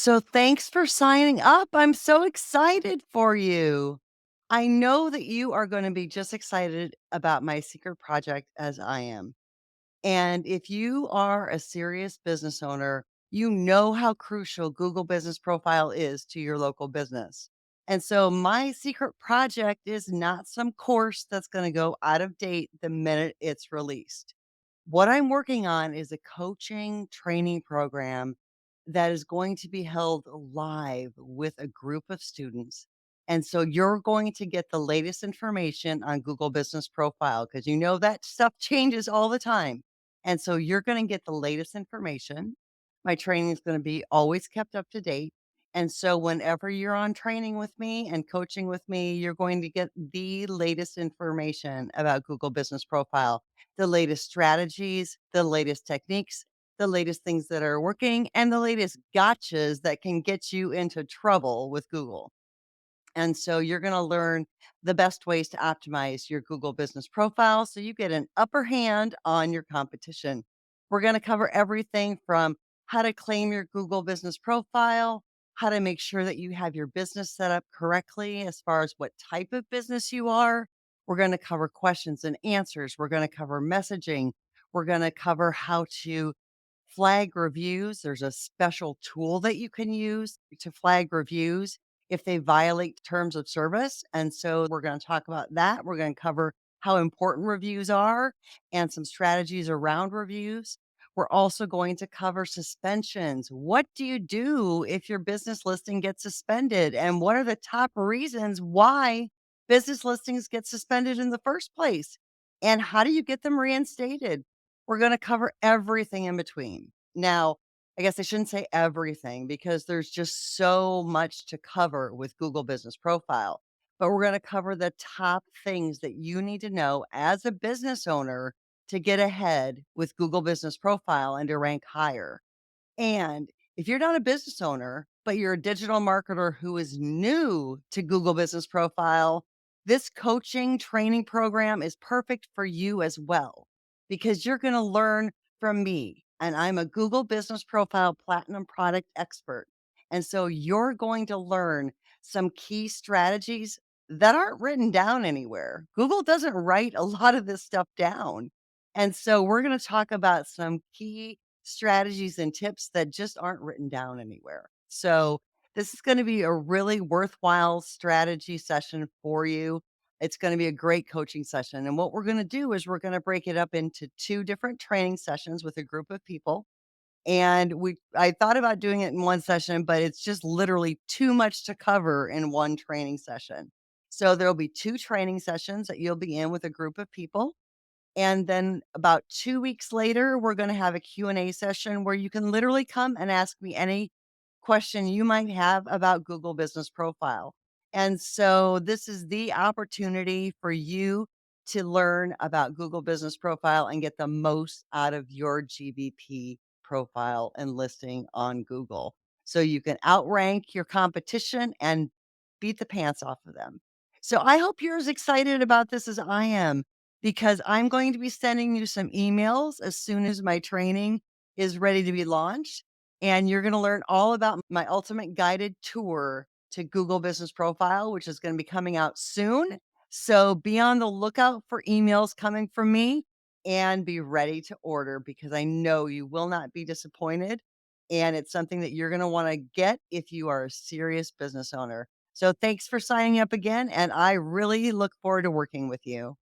So thanks for signing up. I'm so excited for you. I know that you are going to be just excited about my secret project as I am. And if you are a serious business owner, you know how crucial Google Business Profile is to your local business. And so my secret project is not some course that's going to go out of date the minute it's released. What I'm working on is a coaching training program that is going to be held live with a group of students. And so you're going to get the latest information on Google Business Profile because you know that stuff changes all the time. And so you're going to get the latest information. My training is going to be always kept up to date. And so whenever you're on training with me and coaching with me, you're going to get the latest information about Google Business Profile, the latest strategies, the latest techniques, the latest things that are working, and the latest gotchas that can get you into trouble with Google. And so you're going to learn the best ways to optimize your Google business profile so you get an upper hand on your competition. We're going to cover everything from how to claim your Google business profile, how to make sure that you have your business set up correctly as far as what type of business you are. We're going to cover questions and answers. We're going to cover messaging. We're going to cover how to flag reviews. There's a special tool that you can use to flag reviews if they violate terms of service. And so we're going to talk about that. We're going to cover how important reviews are and some strategies around reviews. We're also going to cover suspensions. What do you do if your business listing gets suspended? And what are the top reasons why business listings get suspended in the first place? And how do you get them reinstated? We're going to cover everything in between. Now, I guess I shouldn't say everything because there's just so much to cover with Google Business Profile. But we're going to cover the top things that you need to know as a business owner to get ahead with Google Business Profile and to rank higher. And if you're not a business owner, but you're a digital marketer who is new to Google Business Profile, this coaching training program is perfect for you as well because you're going to learn from me. And I'm a Google Business Profile Platinum product expert. And so you're going to learn some key strategies that aren't written down anywhere. Google doesn't write a lot of this stuff down. And so we're going to talk about some key strategies and tips that just aren't written down anywhere. So, this is going to be a really worthwhile strategy session for you. It's going to be a great coaching session. And what we're going to do is we're going to break it up into two different training sessions with a group of people. And I thought about doing it in one session, but it's just literally too much to cover in one training session. So there'll be two training sessions that you'll be in with a group of people. And then about 2 weeks later, we're gonna have a Q&A session where you can literally come and ask me any question you might have about Google Business Profile. And so this is the opportunity for you to learn about Google Business Profile and get the most out of your GBP profile and listing on Google. So you can outrank your competition and beat the pants off of them. So I hope you're as excited about this as I am because I'm going to be sending you some emails as soon as my training is ready to be launched. And you're going to learn all about my ultimate guided tour to Google Business Profile, which is going to be coming out soon. So be on the lookout for emails coming from me and be ready to order because I know you will not be disappointed. And it's something that you're going to want to get if you are a serious business owner. So thanks for signing up again. And I really look forward to working with you.